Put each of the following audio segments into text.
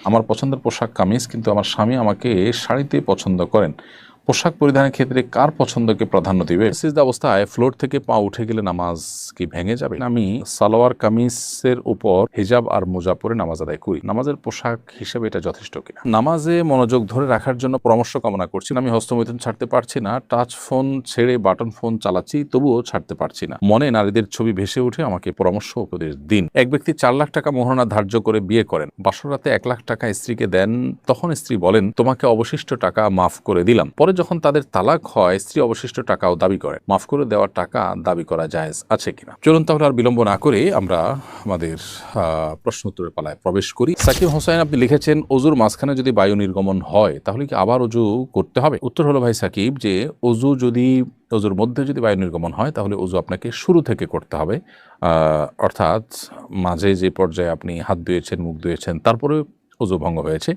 আমার পছন্দের পোশাক কামিজ, কিন্তু আমার স্বামী আমাকে শাড়িতে পছন্দ করেন। পোশাক পরিধানের ক্ষেত্রে কার পছন্দকে প্রাধান্য দিবে? সিজদা অবস্থায় ফ্লোর থেকে পা উঠে গেলে নামাজ কি ভেঙে যাবে? আমি সালোয়ার কামিজের উপর হিজাব আর মোজা পরে নামাজ আদায় করি। নামাজের পোশাক হিসেবে এটা যথেষ্ট কিনা? নামাজে মনোযোগ ধরে রাখার জন্য পরামর্শ কামনা করছি। আমি হস্তমৈথুন ছাড়তে পারছি না, টাচ ফোন ছেড়ে বাটন ফোন চালাচ্ছি, তবুও ছাড়তে পারছি না। মনে নারীদের ছবি ভেসে উঠে, আমাকে পরামর্শ উপদেশ দিন। এক ব্যক্তি 4 লাখ টাকা মোহরানা ধার্য করে বিয়ে করেন, বাসরাতে 1 লাখ টাকা স্ত্রীকে দেন, তখন স্ত্রী বলেন তোমাকে অবশিষ্ট টাকা মাফ করে দিলাম। পরে যখন তাদের তালাক হয়, স্ত্রী অবশিষ্ট টাকাও দাবি করে। মাফ করে দেওয়ার টাকা দাবি করা জায়েজ আছে কিনা? চলুন তাহলে আর বিলম্ব না করে আমরা আমাদের প্রশ্ন উত্তরের পালায় প্রবেশ করি। সাকিব হোসেন আপনি লিখেছেন, অজুর মাঝখানে যদি বায়ু নির্গমন হয় তাহলে কি আবার অজু করতে হবে? উত্তর হলো ভাই সাকিব, যে অজুর মধ্যে যদি বায়ু নির্গমন হয় তাহলে অজু আপনাকে শুরু থেকে করতে হবে। অর্থাৎ মাঝে যে পর্যায়ে আপনি হাত ধুয়েছেন, মুখ ধুয়েছেন, তারপরে অজু ভঙ্গ হয়েছে,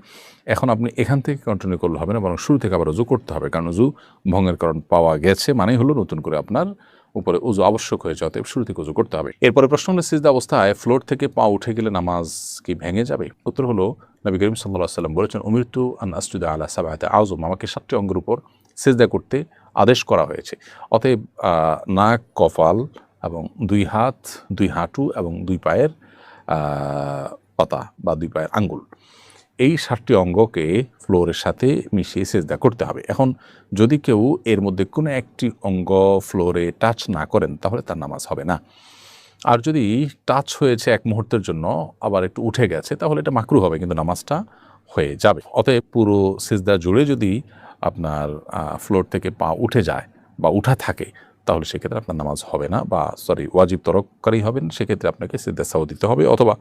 এখন আপনি এখান থেকে কন্টিনিউ করলে হবে না, বরং শুরু থেকে আবার অজু করতে হবে। কারণ অজু ভঙ্গের কারণ পাওয়া গেছে, মানেই হলো নতুন করে আপনার উপরে অজু আবশ্যক হয়েছে, অতএব শুরু থেকে অজু করতে হবে। এরপরে প্রশ্ন হলো, সিজদা অবস্থায় ফ্লোর থেকে পা উঠে গেলে নামাজ কি ভেঙে যাবে? উত্তর হলো, নবী করিম সাল্লাল্লাহু আলাইহি ওয়াসাল্লাম বলেছেন, উমিরতু আন আসজুদা আলা সাবআতি আযম, আমাকে 7টি অঙ্গের উপর সিজদা করতে আদেশ করা হয়েছে। অতএব নাক, কপাল এবং 2 হাত, 2 হাঁটু এবং 2 পায়ের পাতা বা 2 পায়ের আঙ্গুল, এই 7টি অঙ্গকে ফ্লোরের সাথে মিশিয়ে সেজদা করতে হবে। এখন যদি কেউ এর মধ্যে কোনো একটি অঙ্গ ফ্লোরে টাচ না করেন তাহলে তার নামাজ হবে না। আর যদি টাচ হয়েছে এক মুহূর্তের জন্য, আবার একটু উঠে গেছে, তাহলে এটা মাকরু হবে, কিন্তু নামাজটা হয়ে যাবে। অতএব পুরো সিজদা জুড়ে যদি আপনার ফ্লোর থেকে পা উঠে যায় বা উঠা থাকে, তাহলে সেক্ষেত্রে আপনার নামাজ হবে না, বা ওয়াজিব তরককারী হবেন। সেক্ষেত্রে আপনাকে সিজদা সাহু দিতে হবে, অথবা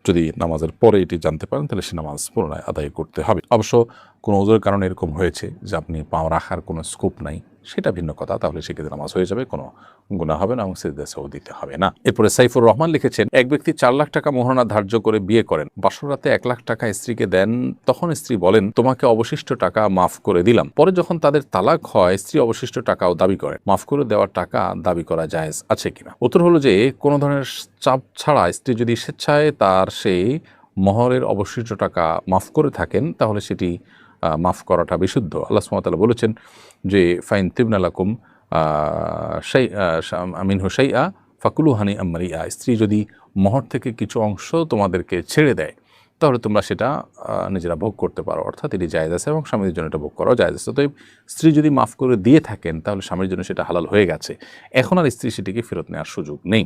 যদি নামাজের পরে এটি জানতে পারেন তাহলে সে নামাজ পুনরায় আদায় করতে হবে। অবশ্য কোনো ওজোর কারণে এরকম হয়েছে যে আপনি পা রাখার কোনো স্কোপ নাই, সেটা ভিন্ন কথা, তাহলে সেক্ষেত্রে নামাজ হয়ে যাবে, কোনো গুনাহ হবে না এবং সিজদা সাহু দিতে হবে না। এরপরে সাইফুর রহমান লিখেছেন, এক ব্যক্তি 4 লাখ টাকা মোহরানা ধার্য করে বিয়ে করেন, বাসরাতে 1 লাখ টাকা স্ত্রীকে দেন, তখন স্ত্রী বলেন তোমাকে অবশিষ্ট টাকা মাফ করে দিলাম। পরে যখন তাদের তালাক হয়, স্ত্রী অবশিষ্ট টাকাও দাবি করে। মাফ করে দেওয়ার টাকা দাবি করা জায়েজ আছে কিনা? উত্তর হলো যে কোনো ধরনের চাপ ছাড়া স্ত্রী যদি স্বেচ্ছায় তার সেই মহরের অবশিষ্ট টাকা মাফ করে থাকেন, তাহলে সেটি মাফ করাটা বিশুদ্ধ। আল্লাহ সুবহানাহু ওয়া তাআলা বলেছেন যে ফাইন তিবনা লাকুম মিনহু শাইআ ফাকুলু হানিআম মারিআ, স্ত্রী যদি মহর থেকে কিছু অংশ তোমাদেরকে ছেড়ে দেয় তাহলে তোমরা সেটা নিজেরা ভোগ করতে পারো, অর্থাৎ এটি জায়েজ আছে এবং স্বামীর জন্য এটা ভোগ করাও জায়েজ আছে। তো স্ত্রী যদি মাফ করে দিয়ে থাকেন তাহলে স্বামীর জন্য সেটা হালাল হয়ে গেছে, এখন আর স্ত্রী সেটিকে ফেরত নেওয়ার সুযোগ নেই।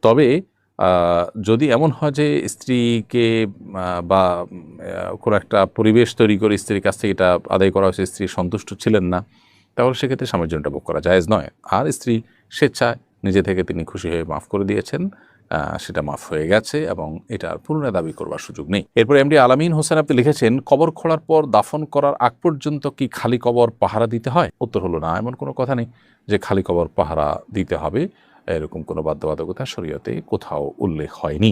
তবে যদি এমন হয় যে স্ত্রীকে বা কোনো একটা পরিবেশ তৈরি করে স্ত্রীর কাছ থেকে এটা আদায় করা হয়েছে, স্ত্রী সন্তুষ্ট ছিলেন না, তাহলে সেক্ষেত্রে স্বামীর জন্য এটা ভোগ করা জায়েজ নয়। আর স্ত্রী স্বেচ্ছায় নিজে থেকে তিনি খুশি হয়ে মাফ করে দিয়েছেন, সেটা মাফ হয়ে গেছে এবং এটার পুনরায় দাবি করবার সুযোগ নেই। এরপর এমডি আলামিন হোসেন আপনি লিখেছেন, কবর খোঁড়ার পর দাফন করার আগ পর্যন্ত কি খালি কবর পাহারা দিতে হয়? উত্তর হলো না, এমন কোনো কথা নেই যে খালি কবর পাহারা দিতে হবে, এরকম কোনো বাধ্যবাধকতা শরীয়তে কোথাও উল্লেখ হয়নি।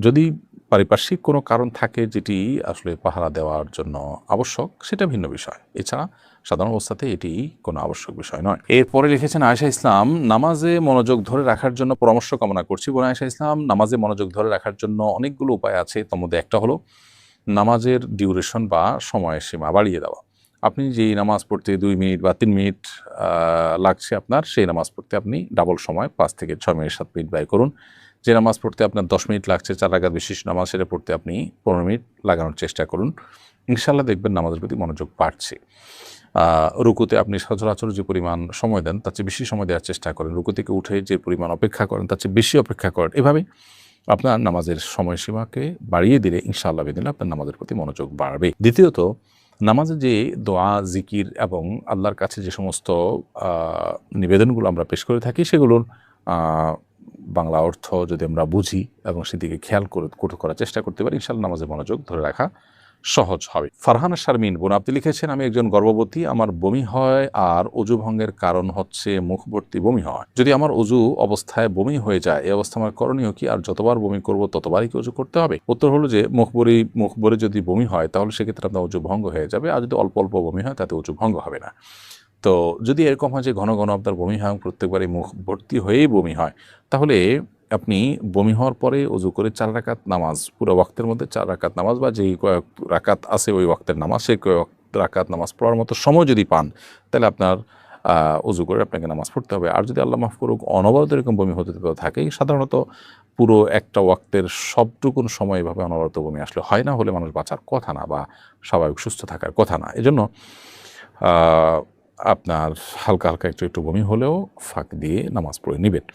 যদি পারিপার্শ্বিক কোনো কারণ থাকে যেটি আসলে পাহারা দেওয়ার জন্য আবশ্যক, সেটা ভিন্ন বিষয়। এছাড়া সাধারণ অবস্থাতে এটি কোনো আবশ্যক বিষয় নয়। এরপরে লিখেছেন আয়েশা ইসলাম, নামাজে মনোযোগ ধরে রাখার জন্য পরামর্শ কামনা করছি। বোন আয়েশা ইসলাম, নামাজে মনোযোগ ধরে রাখার জন্য অনেকগুলো উপায় আছে, তার মধ্যে একটা হলো নামাজের ডিউরেশন বা সময়ের সীমা বাড়িয়ে দেওয়া। আপনি যেই নামাজ পড়তে 2 মিনিট বা 3 মিনিট লাগছে আপনার, সেই নামাজ পড়তে আপনি ডাবল সময় 5 থেকে 6 মিনিট 7 মিনিট ব্যয় করুন। যে নামাজ পড়তে আপনার 10 মিনিট লাগছে, 4 রাকাত বিশিষ্ট নামাজ, সেটা পড়তে আপনি 15 মিনিট লাগানোর চেষ্টা করুন। ইনশাআল্লাহ দেখবেন নামাজের প্রতি মনোযোগ বাড়ছে। রুকুতে আপনি সচরাচর যে পরিমাণ সময় দেন তার চেয়ে বেশি সময় দেওয়ার চেষ্টা করেন, রুকু থেকে উঠে যে পরিমাণ অপেক্ষা করেন তার চেয়ে বেশি অপেক্ষা করেন। এভাবে আপনার নামাজের সময়সীমাকে বাড়িয়ে দিলে ইনশাআল্লাহ বিদিন আপনার নামাজের প্রতি মনোযোগ বাড়বে। দ্বিতীয়ত, নামাজে যে দোয়া, জিকির এবং আল্লাহর কাছে যে সমস্ত নিবেদনগুলো আমরা পেশ করে থাকি, সেগুলোর বাংলা অর্থ যদি আমরা বুঝি এবং সেদিকে খেয়াল করার চেষ্টা করতে পারি, ইনশাআল্লাহ নামাজে মনোযোগ ধরে রাখা সহজ হবে। ফারহানা শারমিন বোন আপনি লিখেছেন, আমি একজন গর্ভবতী, আমার বমি হয় আর অজু ভঙ্গের কারণ হচ্ছে মুখভর্তি বমি হয়। যদি আমার অজু অবস্থায় বমি হয়ে যায়, এই অবস্থা আমার করণীয় কি? আর যতবার বমি করব ততবারই কি অজু করতে হবে? উত্তর হলো যে মুখ ভরে যদি বমি হয় তাহলে সেক্ষেত্রে আপনার অজু ভঙ্গ হয়ে যাবে, আর যদি অল্প অল্প বমি হয় তাতে অজু ভঙ্গ হবে না। তো যদি এরকম হয় যে ঘন ঘন আপনার বমি হয়, প্রত্যেকবারই মুখ ভর্তি হয়েই বমি হয়, তাহলে আপনি বমি হওয়ার পরে ওযু করে 4 রাকাত নামাজ, পুরো ওয়াক্তের মধ্যে 4 রাকাত নামাজ বা যেই কয়েক রাকাত আছে ওই ওয়াক্তের নামাজ, সেই কয়েক রাকাত নামাজ পড়ার মতো সময় যদি পান, তাহলে আপনার ওযু করে আপনাকে নামাজ পড়তে হবে। আর যদি আল্লাহ মাফ করুক অনবরত এরকম বমি হতে থাকে, সাধারণত পুরো একটা ওয়াক্তের সবটুকুন সময় এভাবে অনবরত বমি আসলে হয় না, হলে মানুষ বাঁচার কথা না বা স্বাভাবিক সুস্থ থাকার কথা না। এজন্য আপনার হালকা হালকা একটু বমি হলেও ফাঁক দিয়ে নামাজ পড়ে নেবেন।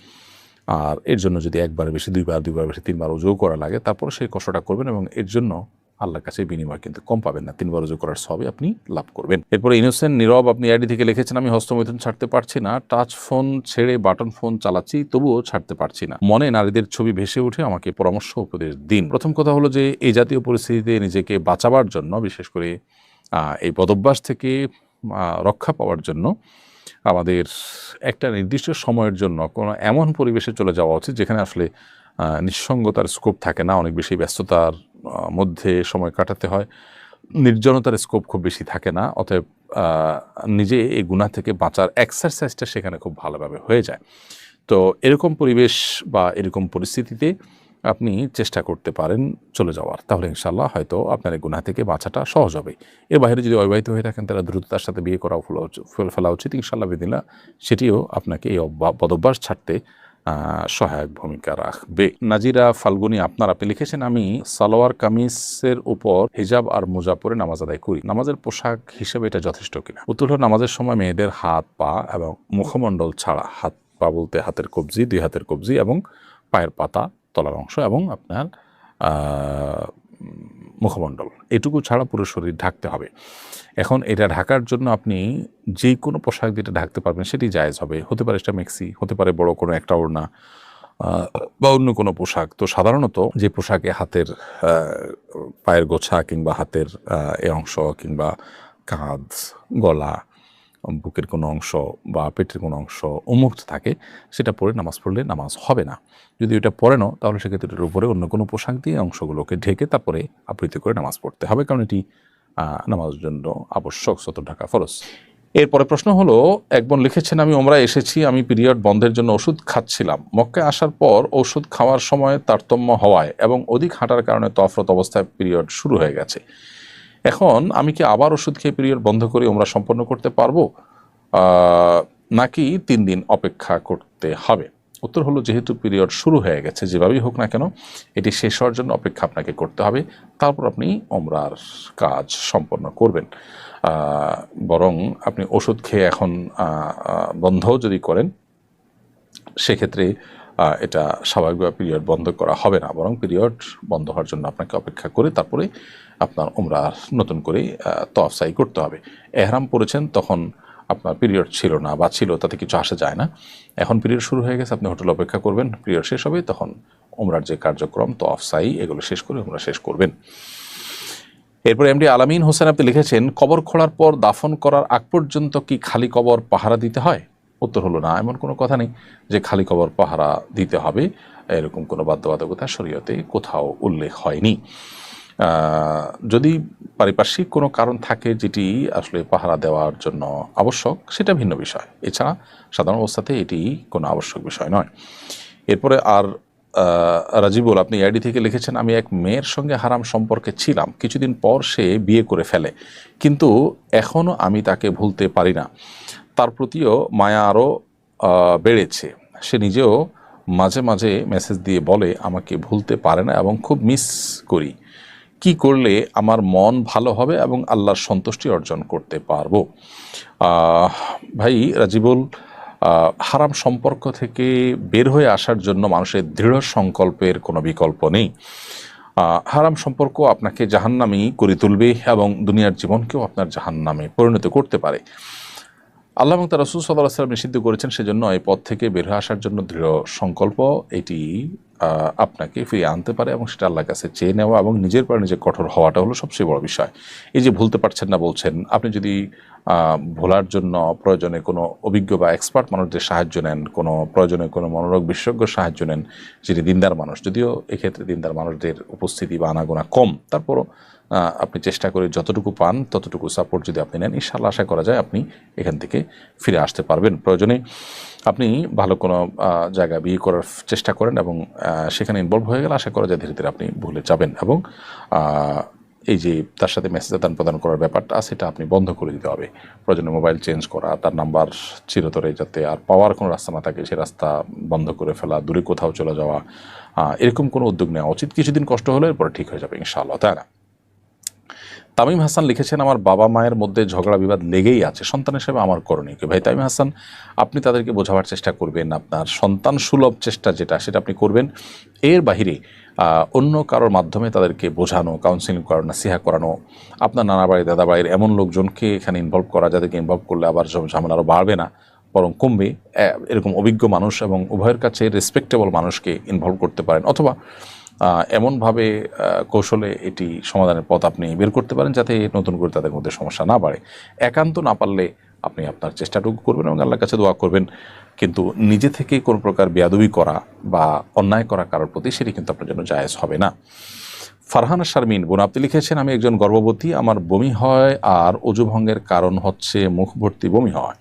আর এর জন্য যদি একবারের বেশি দুইবার বেশি 3 বার ওযু করা লাগে, তারপর সেই কষ্টটা করবেন এবং এর জন্য আল্লাহর কাছে বিনিময় কিন্তু কম পাবেন না। 3 বার ওযু করার সওয়াবই আপনি লাভ করবেন। এরপরে ইনোসেন্ট নীরব আপনি আইডি থেকে লিখেছেন, আমি হস্তমৈথুন ছাড়তে পারছি না, টাচ ফোন ছেড়ে বাটন ফোন চালাচ্ছি, তবুও ছাড়তে পারছি না। মনে নারীদের ছবি ভেসে উঠে, আমাকে পরামর্শ উপদেশ দিন। প্রথম কথা হলো যে এই জাতীয় পরিস্থিতিতে নিজেকে বাঁচাবার জন্য, বিশেষ করে এই বদভ্যাস থেকে রক্ষা পাওয়ার জন্য আমাদের একটা নির্দিষ্ট সময়ের জন্য কোনো এমন পরিবেশে চলে যাওয়া উচিত যেখানে আসলে নিঃসঙ্গতার স্কোপ থাকে না, অনেক বেশি ব্যস্ততার মধ্যে সময় কাটাতে হয়, নির্জনতার স্কোপ খুব বেশি থাকে না। অতএব নিজে এই গুনাহ থেকে বাঁচার এক্সারসাইজটা সেখানে খুব ভালোভাবে হয়ে যায়। তো এরকম পরিবেশ বা এরকম পরিস্থিতিতে আপনি চেষ্টা করতে পারেন চলে যাওয়ার, তাহলে ইনশাআল্লাহ হয়তো আপনার এই গুনাহ থেকে বাঁচাটা সহজ হবে। এর বাইরে যদি অবিবাহিত হয়ে থাকেন, তারা দ্রুততার সাথে বিয়ে করা ফেলা উচিত ইনশাআল্লাহ বিদিল্লাহ। সেটিও আপনাকে এই বদভ্যাস ছাড়তে সহায়ক ভূমিকা রাখবে। নাজিরা ফাল্গুনি আপনি লিখেছেন, আমি সালোয়ার কামিজের উপর হিজাব আর মোজা পরে নামাজ আদায় করি, নামাজের পোশাক হিসেবে এটা যথেষ্ট কিনা? উত্তর হলো, নামাজের সময় মেয়েদের হাত পা এবং মুখমণ্ডল ছাড়া, হাত পা বলতে হাতের কবজি, 2 হাতের কবজি এবং পায়ের পাতা, তলার অংশ এবং আপনার মুখমণ্ডল, এটুকু ছাড়া পুরো শরীর ঢাকতে হবে। এখন এটা ঢাকার জন্য আপনি যে কোনো পোশাক যেটা ঢাকতে পারবেন সেটি জায়েজ হবে। হতে পারে সেটা মেক্সি, হতে পারে বড় কোনো একটা ওড়না বা অন্য কোনো পোশাক। তো সাধারণত যে পোশাকে হাতের পায়ের গোছা কিংবা হাতের এ অংশ কিংবা কাঁধ, গলা, বুকের কোনো অংশ বা পেটের কোনো অংশ উন্মুক্ত থাকে, সেটা পরে নামাজ পড়লে নামাজ হবে না। যদি এটা পরে নাও, তাহলে সেক্ষেত্রে এটার উপরে অন্য কোনো পোশাক দিয়ে অংশগুলোকে ঢেকে তারপরে আবৃত করে নামাজ পড়তে হবে, কারণ এটি নামাজের জন্য আবশ্যক, সতর ঢাকা ফরজ। এরপরে প্রশ্ন হলো, এক বোন লিখেছেন, আমি ওমরায় এসেছি, আমি পিরিয়ড বন্ধের জন্য ওষুধ খাচ্ছিলাম। মক্কায় আসার পর ওষুধ খাওয়ার সময় তারতম্য হওয়ায় এবং অধিক হাঁটার কারণে তফরত অবস্থায় পিরিয়ড শুরু হয়ে গেছে। এখন আমি কি আবার ওষুধ খেয়ে পিরিয়ড বন্ধ করে ওমরা সম্পন্ন করতে পারবো, নাকি 3 দিন অপেক্ষা করতে হবে? উত্তর হলো, যেহেতু পিরিয়ড শুরু হয়ে গেছে, যেভাবেই হোক না কেন এটি শেষ হওয়ার জন্য অপেক্ষা আপনাকে করতে হবে, তারপর আপনি ওমরার কাজ সম্পন্ন করবেন। বরং আপনি ওষুধ খেয়ে এখন বন্ধ যদি করেন, সেক্ষেত্রে এটা স্বাভাবিকভাবে পিরিয়ড বন্ধ করা হবে না, বরং পিরিয়ড বন্ধ হওয়ার জন্য আপনাকে অপেক্ষা করে তারপরে আপনার ওমরা নতুন করে তওয়াফ সাই করতে হবে। এহরাম পরেছেন, তখন আপনার পিরিয়ড ছিল না বা ছিল, তাতে কিছু আসে যায় না। এখন পিরিয়ড শুরু হয়ে গেছে, আপনি হোটেলে অপেক্ষা করবেন, পিরিয়ড শেষ হবে, তখন ওমরার যে কার্যক্রম তওয়াফ সাই এগুলো শেষ করে ওমরা শেষ করবেন। এরপর এমডি আলামিন হোসেন আপনি লিখেছেন, কবর খোঁড়ার পর দাফন করার আগ পর্যন্ত কি খালি কবর পাহারা দিতে হয়? উত্তর হলো, না, এমন কোনো কথা নেই যে খালি কবর পাহারা দিতে হবে, এরকম কোনো বাধ্যবাধকতা শরীয়তে কোথাও উল্লেখ হয়নি। যদি পারিপার্শ্বিক কোনো কারণ থাকে যেটি আসলে পাহারা দেওয়ার জন্য আবশ্যক, সেটা ভিন্ন বিষয়, এছাড়া সাধারণ অবস্থাতে এটি কোনো আবশ্যক বিষয় নয়। এরপরে আর রাজিবুল আপনি আইডি থেকে লিখেছেন, আমি এক মেয়ের সঙ্গে হারাম সম্পর্কে ছিলাম, কিছুদিন পর সে বিয়ে করে ফেলে, কিন্তু এখনও আমি তাকে ভুলতে পারি না, তার প্রতিও মায়া আরও বেড়েছে। সে নিজেও মাঝে মাঝে মেসেজ দিয়ে বলে আমাকে ভুলতে পারে না এবং খুব মিস করি। কি করলে আমার মন ভালো হবে এবং আল্লাহর সন্তুষ্টি অর্জন করতে পারবো? ভাই রাজিবুল, হারাম সম্পর্ক থেকে বের হয়ে আসার জন্য মানুষের দৃঢ় সংকল্পের কোনো বিকল্প নেই। হারাম সম্পর্ক আপনাকে জাহান্নামী করে তুলবে এবং দুনিয়ার জীবনকেও আপনার জাহান্নামে পরিণত করতে পারে। আল্লাহ এবং তার রাসূল সাল্লাল্লাহু আলাইহি ওয়াসাল্লাম নিষিদ্ধ করেছেন, সেজন্য এই পথ থেকে বের হয়ে আসার জন্য দৃঢ় সংকল্প এটি আপনাকে ফিরিয়ে আনতে পারে, এবং সেটা আল্লাহর কাছে চেয়ে নেওয়া এবং নিজের পর নিজে কঠোর হওয়াটা হলো সবচেয়ে বড় বিষয়। এই যে ভুলতে পারছেন না বলছেন, আপনি যদি ভোলার জন্য প্রয়োজনে কোনো অভিজ্ঞ বা এক্সপার্ট মানুষদের সাহায্য নেন, কোনো প্রয়োজনে কোনো মনোরোগ বিশেষজ্ঞ সাহায্য নেন যিনি দিনদার মানুষ, যদিও এক্ষেত্রে দিনদার মানুষদের উপস্থিতি বা আনাগোনা কম, তারপরও আপনি চেষ্টা করে যতটুকু পান ততটুকু সাপোর্ট যদি আপনি নেন, ইনশাআল্লাহ আশা করা যায় আপনি এখান থেকে ফিরে আসতে পারবেন। প্রয়োজনে আপনি ভালো কোনো জায়গা বিয়ে করার চেষ্টা করেন এবং সেখানে ইনভলভ হয়ে গেলে আশা করা যায় ধীরে ধীরে আপনি ভুলে যাবেন, এবং এই যে তার সাথে মেসেজ আদান প্রদান করার ব্যাপারটা সেটা আপনি বন্ধ করে দিতে হবে। প্রয়োজনে মোবাইল চেঞ্জ করা, তার নাম্বার চিরতরে যাতে আর পাওয়ার কোনো রাস্তা না থাকে সে রাস্তা বন্ধ করে ফেলা, দূরে কোথাও চলে যাওয়া, এরকম কোনো উদ্যোগ নেওয়া উচিত। কিছুদিন কষ্ট হলে এরপরে ঠিক হয়ে যাবে ইনশাআল্লাহ, তাই না? তামিম হাসান লিখেছেন, আমার বাবা মায়ের মধ্যে ঝগড়া বিবাদ লেগেই আছে, সন্তান হিসেবে আমার করণীয় কি? ভাই তামিম হাসান, আপনি তাদেরকে বোঝাবার চেষ্টা করবেন, আপনার সন্তান সুলভ চেষ্টা যেটা সেটা আপনি করবেন। এর বাহিরে অন্য কারোর মাধ্যমে তাদেরকে বোঝানো, কাউন্সিলিং করানো, নাসিহা করানো, আপনার নানা বাড়ি দাদা বাড়ির এমন লোকজনকে এখানে ইনভলভ করা যাদেরকে ইনভলভ করলে আবার ঝামেলা আরও বাড়বে না বরং কমবে, এরকম অভিজ্ঞ মানুষ এবং উভয়ের কাছে রেসপেক্টেবল মানুষকে ইনভলভ করতে পারেন, অথবা এমনভাবে কৌশলে এটি সমাধানের পথ আপনি বের করতে পারেন যাতে নতুন করে তাদের মধ্যে সমস্যা না বাড়ে। একান্ত না পারলে আপনি আপনার চেষ্টাটুকু করবেন এবং আল্লাহর কাছে দোয়া করবেন, কিন্তু নিজে থেকে কোনো প্রকার বেয়াদবি করা বা অন্যায় করা কারোর প্রতি সেটি কিন্তু আপনার জন্য জায়েজ হবে না। ফারহানা শারমিন বোন আপনি লিখেছেন, আমি একজন গর্ভবতী, আমার বমি হয় আর অজু ভঙ্গের কারণ হচ্ছে মুখ ভর্তি বমি হয়।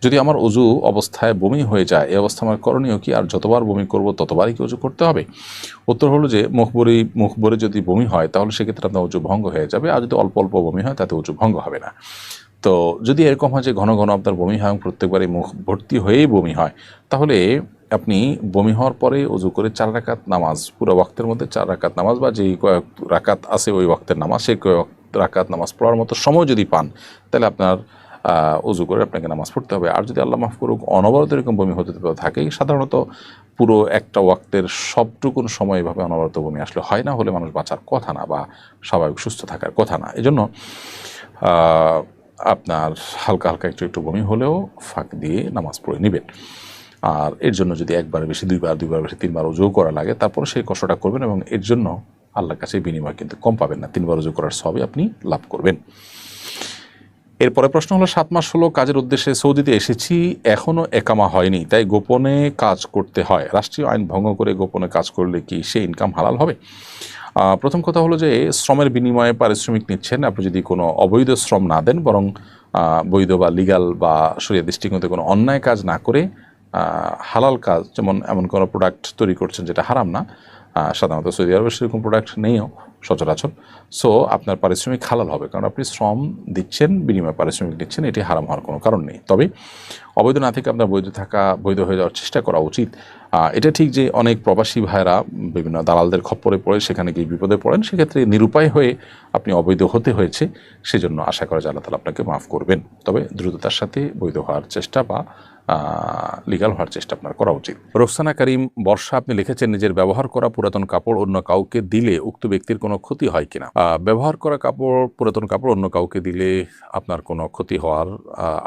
যদি আমার অজু অবস্থায় বমি হয়ে যায়, এই অবস্থা আমার করণীয় কি? আর যতবার বমি করব ততবারই কি অজু করতে হবে? উত্তর হলো যে মুখ ভরে যদি বমি হয় তাহলে সেক্ষেত্রে আপনার অজু ভঙ্গ হয়ে যাবে, আর যদি অল্প অল্প বমি হয় তাতে অজু ভঙ্গ হবে না। তো যদি এরকম হয় যে ঘন ঘন আপনার বমি হয় এবং প্রত্যেকবারই মুখ ভর্তি হয়েই বমি হয়, তাহলে আপনি বমি হওয়ার পরে অজু করে 4 রাকাত নামাজ, পুরো ওয়াক্তের মধ্যে 4 রাকাত নামাজ বা যেই কয়েক রাকাত আছে ওই ওয়াক্তের নামাজ, সেই কয়েক রাকাত নামাজ পড়ার মতো সময় যদি পান তাহলে আপনার অজু করে আপনাকে নামাজ পড়তে হবে। আর যদি আল্লাহ মাফ করুক অনবরত এরকম বমি হতে থাকে, সাধারণত পুরো একটা ওয়াক্তের সবটুকুন সময় এভাবে অনবরত বমি আসলে হয় না, হলে মানুষ বাঁচার কথা না বা স্বাভাবিক সুস্থ থাকার কথা না। এজন্য আপনার হালকা হালকা একটু একটু বমি হলেও ফাঁক দিয়ে নামাজ পড়ে নেবেন। আর এর জন্য যদি একবার বেশি দুইবার বেশি 3বার অজু করা লাগে তারপর সেই কষ্টটা করবেন, এবং এর জন্য আল্লাহর কাছে বিনিময় কিন্তু কম পাবেন না, 3বার অজু করার সবই আপনি লাভ করবেন। এরপরে প্রশ্ন হলো, 7 মাস হলো কাজের উদ্দেশ্যে সৌদিতে এসেছি, এখনও একামা হয়নি, তাই গোপনে কাজ করতে হয়। রাষ্ট্রীয় আইন ভঙ্গ করে গোপনে কাজ করলে কি সে ইনকাম হালাল হবে? প্রথম কথা হলো যে শ্রমের বিনিময়ে পারিশ্রমিক নিচ্ছেন, আপনি যদি কোনো অবৈধ শ্রম না দেন বরং বৈধ বা লিগাল বা শরীয়ত দৃষ্টিকোণে কোনো অন্যায় কাজ না করে হালাল কাজ, যেমন এমন কোনো প্রোডাক্ট তৈরি করছেন যেটা হারাম না, সাধারণত সৌদি আরবে সেরকম প্রোডাক্ট নেইও সচরাচর, সো আপনার পারিশ্রমিক হালাল হবে, কারণ আপনি শ্রম দিচ্ছেন বিনিময়ে পারিশ্রমিক দিচ্ছেন, এটি হারাম হওয়ার কোনো কারণ নেই। তবে অবৈধ না থেকে আপনার বৈধ হয়ে যাওয়ার চেষ্টা করা উচিত। এটা ঠিক যে অনেক প্রবাসী ভাইরা বিভিন্ন দালালদের খপ্পরে পড়ে সেখানে গিয়ে বিপদে পড়েন, সেক্ষেত্রে নিরুপায় হয়ে আপনি অবৈধ হতে হয়েছে, সেজন্য আশা করা যায় আল্লাহ তাআলা আপনাকে মাফ করবেন। তবে দ্রুততার সাথে বৈধ হওয়ার চেষ্টা বা লিগাল হওয়ার চেষ্টা আপনার করা উচিত। রোকসানা করিম বর্ষা আপনি লিখেছেন, নিজের ব্যবহার করা পুরাতন কাপড় অন্য কাউকে দিলে উক্ত ব্যক্তির কোনো ক্ষতি হয় কিনা? ব্যবহার করা পুরাতন কাপড় অন্য কাউকে দিলে আপনার কোনো ক্ষতি হওয়ার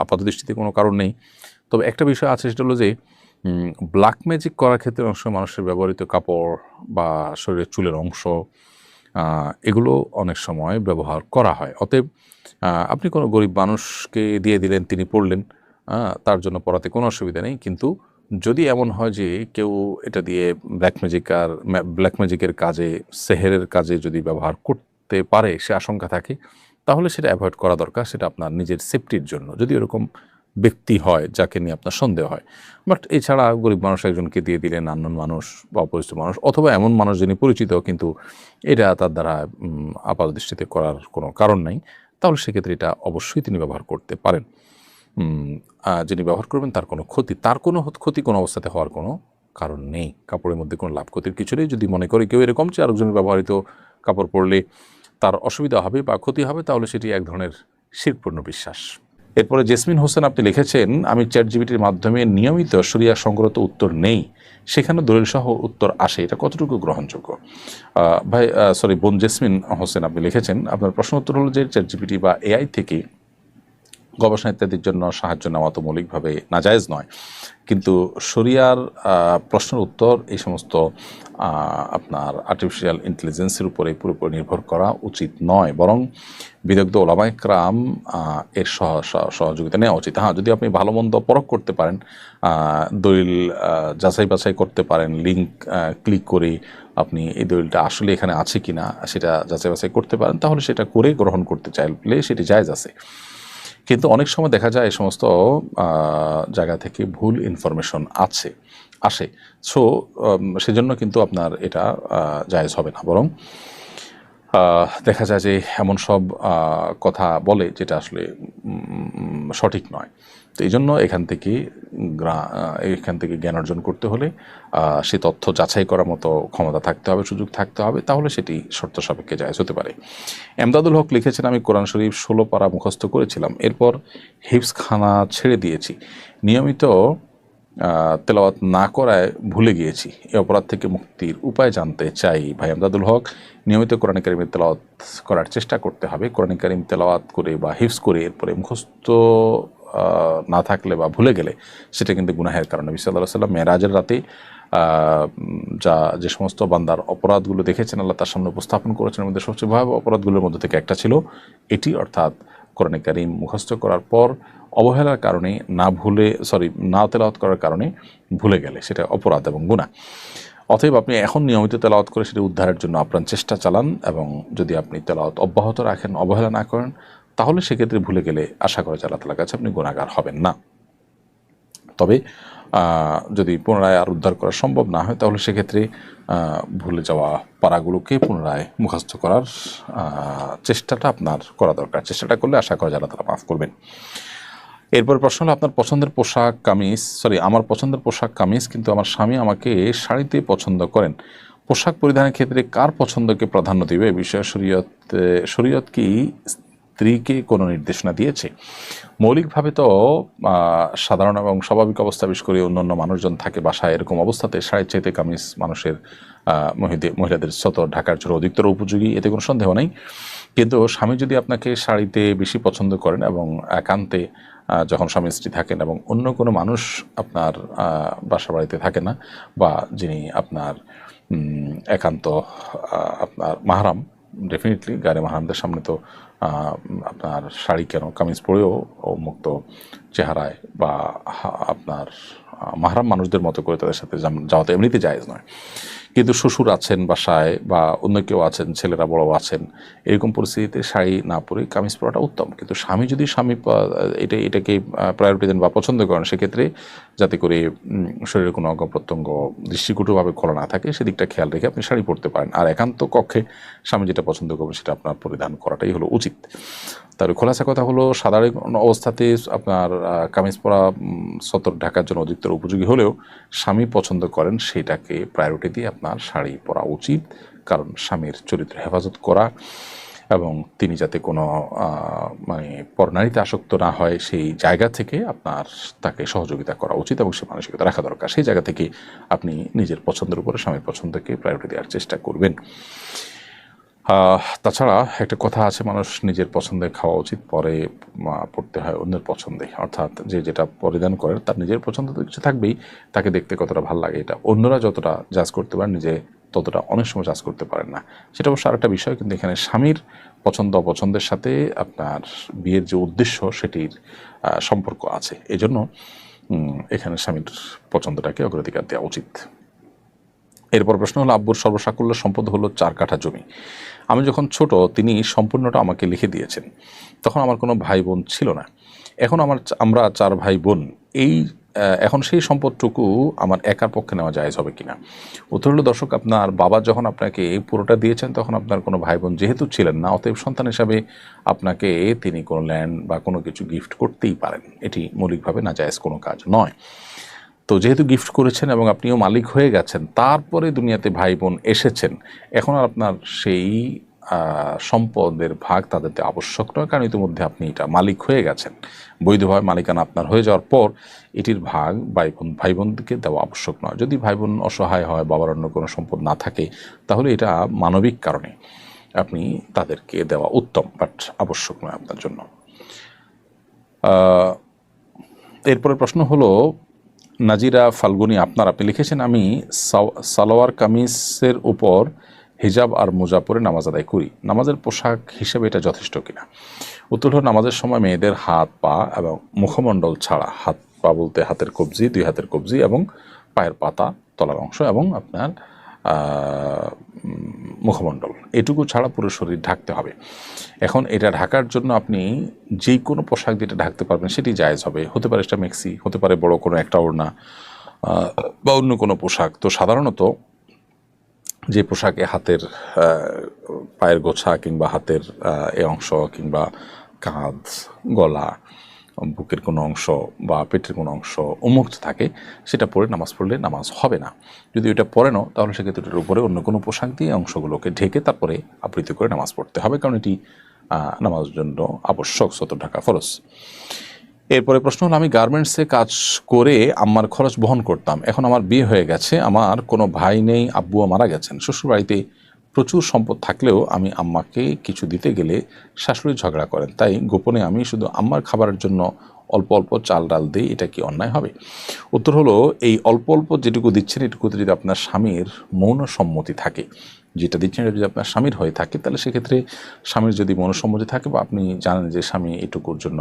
আপাত দৃষ্টিতে কোনো কারণ নেই। তবে একটা বিষয় আছে, সেটা হলো যে ব্ল্যাক ম্যাজিক করার ক্ষেত্রে অনেক সময় মানুষের ব্যবহৃত কাপড় বা শরীরের চুলের অংশ এগুলো অনেক সময় ব্যবহার করা হয়। অতএব আপনি কোনো গরিব মানুষকে দিয়ে দিলেন, তিনি পড়লেন, তার জন্য পড়াতে কোনো অসুবিধা নেই। কিন্তু যদি এমন হয় যে কেউ এটা দিয়ে ব্ল্যাক ম্যাজিকের কাজে, সেহেরের কাজে যদি ব্যবহার করতে পারে সে আশঙ্কা থাকে, তাহলে সেটা অ্যাভয়েড করা দরকার, সেটা আপনার নিজের সেফটির জন্য, যদি এরকম ব্যক্তি হয় যাকে নিয়ে আপনার সন্দেহ হয়। বাট এছাড়া গরিব মানুষ একজনকে দিয়ে দিলেন, আননোন মানুষ বা অপরিচিত মানুষ, অথবা এমন মানুষ যিনি পরিচিত কিন্তু এটা তার দ্বারা আপাত দৃষ্টিতে করার কোনো কারণ নাই, তাহলে সেক্ষেত্রে এটা অবশ্যই তিনি ব্যবহার করতে পারেন। যিনি ব্যবহার করবেন তার কোনো ক্ষতি কোনো অবস্থাতে হওয়ার কোনো কারণ নেই। কাপড়ের মধ্যে কোনো লাভ ক্ষতির কিছু নেই। যদি মনে করে কেউ এরকম যে আরেকজনের ব্যবহৃত কাপড় পরলে তার অসুবিধা হবে বা ক্ষতি হবে, তাহলে সেটি এক ধরনের শিরকপূর্ণ বিশ্বাস। এরপরে জেসমিন হোসেন আপনি লিখেছেন, আমি চ্যাটজিপিটির মাধ্যমে নিয়মিত শরিয়া সংক্রান্ত উত্তর নেই, সেখানে দলিল সহ উত্তর আসে, এটা কতটুকু গ্রহণযোগ্য? বোন জেসমিন হোসেন আপনি লিখেছেন, আপনার প্রশ্ন উত্তর হলো যে চ্যাটজিপিটি বা এআই থেকে গবেষণা ইত্যাদির জন্য সাহায্য নেওয়া তো মৌলিকভাবে নাজায়েজ নয়, কিন্তু শরিয়ার প্রশ্নের উত্তর এই সমস্ত আপনার আর্টিফিশিয়াল ইন্টেলিজেন্সের উপরে পুরোপুরি নির্ভর করা উচিত নয়, বরং বিদগ্ধ ওলামায়ে কেরাম এর সহযোগিতা নেওয়া উচিত। হ্যাঁ, যদি আপনি ভালো মন্দ পরখ করতে পারেন, দলিল যাচাই বাছাই করতে পারেন, লিঙ্ক ক্লিক করে আপনি এই দলিলটা আসলে এখানে আছে কিনা সেটা যাচাই বাছাই করতে পারেন, তাহলে সেটা করে গ্রহণ করতে চাইলে সেটি জায়েজ আছে। কিন্তু অনেক সময় দেখা যায় এই সমস্ত জায়গা থেকে ভুল ইনফরমেশন আসে, সো সেজন্য কিন্তু আপনার এটা জায়েজ হবে না, বরং দেখা যায় যে এমন সব কথা বলে যেটা আসলে সঠিক নয়। তো এই জন্য এখান থেকে জ্ঞান অর্জন করতে হলে সে তথ্য যাচাই করার মতো ক্ষমতা থাকতে হবে, সুযোগ থাকতে হবে, তাহলে সেটি শর্ত সাপেক্ষে জায়েজ হতে পারে। এমদাদুল হক লিখেছেন, আমি কোরআন শরীফ 16 পারা মুখস্থ করেছিলাম, এরপর হিফজখানা ছেড়ে দিয়েছি, নিয়মিত তেলাওয়াত না করায় ভুলে গিয়েছি, এই অপরাধ থেকে মুক্তির উপায় জানতে চাই। ভাই এমদাদুল হক, নিয়মিত কোরআন কারীমের তেলাওয়াত করার চেষ্টা করতে হবে। কোরআন কারীম তেলাওয়াত করে বা হিফজ করে এরপরে মুখস্থ না থাকলে বা ভুলে গেলে সেটা কিন্তু গুনাহের কারণ। নবী সাল্লাল্লাহু আলাইহি ওয়াসাল্লাম মেরাজের রাতে যে সমস্ত বান্দার অপরাধগুলো দেখেছেন আল্লাহ তার সামনে উপস্থাপন করেছেন, এর মধ্যে সবচেয়ে ভয়াবহ অপরাধগুলোর মধ্যে থেকে একটা ছিল এটি, অর্থাৎ কোরআন কারীম মুখস্থ করার পর অবহেলার কারণে না তেলাওয়াত করার কারণে ভুলে গেলে সেটা অপরাধ এবং গুনাহ। অতএব আপনি এখন নিয়মিত তেলাওয়াত করে সেটা উদ্ধারের জন্য আপ্রাণ চেষ্টা চালান, এবং যদি আপনি তেলাওয়াত অব্যাহত রাখেন, অবহেলা না করেন, তাহলে সেক্ষেত্রে ভুলে গেলে আশা করা যায় আল্লাহ তাআলার কাছে আপনি গুনাহগার হবেন না। তবে যদি পুনরায় আর উদ্ধার করা সম্ভব না হয়, তাহলে সেক্ষেত্রে ভুলে যাওয়া পারাগুলোকে পুনরায় মুখস্থ করার চেষ্টাটা আপনার করা দরকার। চেষ্টাটা করলে আশা করা যায় আল্লাহ তাআলা মাফ করবেন। এরপর প্রশ্ন হলো, আমার পছন্দের পোশাক কামিজ, কিন্তু আমার স্বামী আমাকে শাড়িতে পছন্দ করেন। পোশাক পরিধানের ক্ষেত্রে কার পছন্দকে প্রাধান্য দিবে, এ বিষয়ে শরীয়ত কি স্ত্রীকে কোনো নির্দেশনা দিয়েছে? মৌলিকভাবে তো সাধারণ এবং স্বাভাবিক অবস্থা, বিশেষ করে অন্যান্য মানুষজন থাকে বাসায়, এরকম অবস্থাতে শাড়ির চাইতে কামিজ মানুষের মহিলাদের সতর ঢাকার জন্য অধিকতর উপযোগী, এতে কোনো সন্দেহ নেই। কিন্তু স্বামী যদি আপনাকে শাড়িতে বেশি পছন্দ করেন এবং একান্তে যখন স্বামী স্ত্রী থাকেন এবং অন্য কোনো মানুষ আপনার বাসা বাড়িতে থাকে না, বা যিনি আপনার একান্ত আপনার মাহরাম, ডেফিনেটলি গায়ে মাহরামদের সামনে তো আপনার শাড়ি কেন, কামিজ পরেও মুক্ত চেহারায় বা আপনার মাহরাম মানুষদের মতো করে তাদের সাথে যাওয়া তো এমনিতে জায়েজ নয়। কিন্তু শ্বশুর আছেন বাসায় বা অন্য কেউ আছেন, ছেলেরা বড় আছেন, এরকম পরিস্থিতিতে শাড়ি না পরে কামিজ পরাটা উত্তম। কিন্তু স্বামী যদি এটাকে প্রায়োরিটি দেন বা পছন্দ করেন, সেক্ষেত্রে যাতে করে শরীরের কোনো অঙ্গ প্রত্যঙ্গ দৃষ্টিকটুভাবে খোলা না থাকে সেদিকটা খেয়াল রেখে আপনি শাড়ি পরতে পারেন। আর একান্ত কক্ষে স্বামী যেটা পছন্দ করবেন সেটা আপনার পরিধান করাটাই হলো উচিত। তার খোলাসা কথা হলো, সাধারণ অবস্থাতে আপনার কামিজ পরা সতর ঢাকার জন্য অধিকতর উপযোগী হলেও স্বামী পছন্দ করেন সেটাকে প্রায়োরিটি দিয়ে আপনার শাড়ি পরা উচিত। কারণ স্বামীর চরিত্র হেফাজত করা এবং তিনি যাতে কোনো পরনারীতে আসক্ত না হয়, সেই জায়গা থেকে আপনার তাকে সহযোগিতা করা উচিত এবং সে মানসিকতা রাখা দরকার। সেই জায়গা থেকে আপনি নিজের পছন্দের উপরে স্বামীর পছন্দকে প্রায়োরিটি দেওয়ার চেষ্টা করবেন। তাছাড়া একটা কথা আছে, মানুষ নিজের পছন্দে খাওয়া উচিত, পরে পড়তে হয় অন্যের পছন্দে। অর্থাৎ যেটা পরিধান করেন তার নিজের পছন্দ তো কিছু থাকবেই, তাকে দেখতে কতটা ভালো লাগে এটা অন্যরা যতটা জাজ করতে পারেন, নিজে ততটা অনেক সময় জাজ করতে পারেন না। সেটা অবশ্য আরেকটা বিষয়, কিন্তু এখানে স্বামীর পছন্দ অপছন্দের সাথে আপনার বিয়ের যে উদ্দেশ্য সেটির সম্পর্ক আছে, এজন্য এখানে স্বামীর পছন্দটাকে অগ্রাধিকার দেওয়া উচিত। এরপর প্রশ্ন হলো, আব্বুর সর্বসাকুল্য সম্পদ হলো 4 কাঠা জমি। আমি যখন ছোট তিনি সম্পূর্ণটা আমাকে লিখে দিয়েছেন, তখন আমার কোনো ভাই বোন ছিল না। এখন আমরা 4 ভাই বোন, এখন সেই সম্পদটুকু আমার একার পক্ষে নেওয়া জায়েজ হবে কিনা? উত্তর হলো, দর্শক, আপনার বাবা যখন আপনাকে পুরোটা দিয়েছেন তখন আপনার কোনো ভাই বোন যেহেতু ছিলেন না, অতএব সন্তান হিসাবে আপনাকে তিনি কোনো ল্যান্ড বা কোনো কিছু গিফট করতেই পারেন, এটি মৌলিকভাবে নাজায়েজ কোনো কাজ নয়। তো যেহেতু গিফট করেছেন এবং আপনিও মালিক হয়ে গেছেন, তারপরে দুনিয়াতে ভাই বোন এসেছেন, এখন আর আপনার সেই সম্পদের ভাগ তাদেরতে আবশ্যক নয়, কারণ ইতিমধ্যে আপনি এটা মালিক হয়ে গেছেন। বৈধভাবে মালিকানা আপনার হয়ে যাওয়ার পর এটির ভাগ ভাই বোনকে দেওয়া আবশ্যক নয়। যদি ভাই বোন অসহায় হয়, বাবার অন্য কোনো সম্পদ না থাকে, তাহলে এটা মানবিক কারণে আপনি তাদেরকে দেওয়া উত্তম, বাট আবশ্যক নয় আপনার জন্য। এরপরের প্রশ্ন হলো নাজিরা ফাল্গুনি আপনি লিখেছেন, আমি সালোয়ার কামিজের উপর হিজাব আর মোজা পরে নামাজ আদায় করি, নামাজের পোশাক হিসেবে এটা যথেষ্ট কিনা? উত্তর হলো, নামাজের সময় মেয়েদের হাত পা এবং মুখমণ্ডল ছাড়া, হাত পা বলতে হাতের কবজি, 2 হাতের কবজি এবং পায়ের পাতা, তলার অংশ এবং আপনার মুখমণ্ডল, এটুকু ছাড়া পুরো শরীর ঢাকতে হবে। এখন এটা ঢাকার জন্য আপনি যে কোনো পোশাক যেটা ঢাকতে পারবেন সেটি জায়েজ হবে। হতে পারে সেটা মেক্সি, হতে পারে বড় কোনো একটা ওড়না বা অন্য কোনো পোশাক। তো সাধারণত যে পোশাকে হাতের পায়ের গোছা কিংবা হাতের এ অংশ কিংবা কাঁধ, গলা, বুকের কোনো অংশ বা পেটের কোনো অংশ উন্মুক্ত থাকে, সেটা পরে নামাজ পড়লে নামাজ হবে না। যদি ওইটা পরে নাও তাহলে সেক্ষেত্রে এটার উপরে অন্য কোনো পোশাক দিয়ে অংশগুলোকে ঢেকে তারপরে আবৃত্তি করে নামাজ পড়তে হবে, কারণ এটি নামাজের জন্য আবশ্যক, সতর ঢাকা ফরজ। এরপরে প্রশ্ন হলো, আমি গার্মেন্টসে কাজ করে আম্মার খরচ বহন করতাম, এখন আমার বিয়ে হয়ে গেছে, আমার কোনো ভাই নেই, আব্বুও মারা গেছেন, শ্বশুরবাড়িতে প্রচুর সম্পদ থাকলেও আমি আম্মাকে কিছু দিতে গেলে শাশুড়ি ঝগড়া করেন, তাই গোপনে আমি শুধু আম্মার খাবারের জন্য অল্প অল্প চাল ডাল দিই, এটা কি অন্যায় হবে? উত্তর হলো, এই অল্প অল্প যেটুকু দিচ্ছেন এটুকুতে যদি আপনার স্বামীর মৌন সম্মতি থাকে, যেটা দিচ্ছেন এটা যদি আপনার স্বামীর হয়ে থাকে, তাহলে সেক্ষেত্রে স্বামীর যদি মনসম্মতি থাকে বা আপনি জানেন যে স্বামী এটুকুর জন্য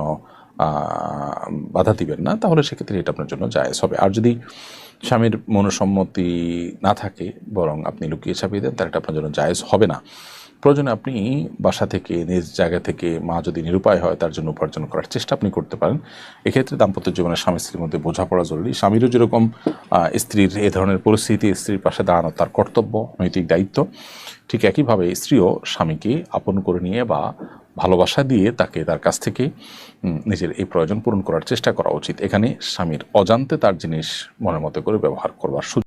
বাধা দিবেন না, তাহলে সেক্ষেত্রে এটা আপনার জন্য জায়েজ হবে। আর যদি স্বামীর মনসম্মতি না থাকে, বরং আপনি লুকিয়ে ছাপিয়ে দেন, তাহলে এটা আপনার জন্য জায়েজ হবে না। প্রয়োজনে আপনি বাসা থেকে, নিজ জায়গা থেকে, মা যদি নিরুপায় হয় তার জন্য উপার্জন করার চেষ্টা আপনি করতে পারেন। এক্ষেত্রে দাম্পত্য জীবনে স্বামী স্ত্রীর মধ্যে বোঝাপড়া জরুরি। স্বামীরও যেরকম স্ত্রীর এ ধরনের পরিস্থিতি স্ত্রীর পাশে দাঁড়ানো তার কর্তব্য, নৈতিক দায়িত্ব, ঠিক একইভাবে স্ত্রীও স্বামীকে আপন করে নিয়ে বা ভালোবাসা দিয়ে তাকে তার কাছ থেকে নিজের এই প্রয়োজন পূরণ করার চেষ্টা করা উচিত। এখানে স্বামীর অজান্তে তার জিনিস মনের মতো করে ব্যবহার করবার সুযোগ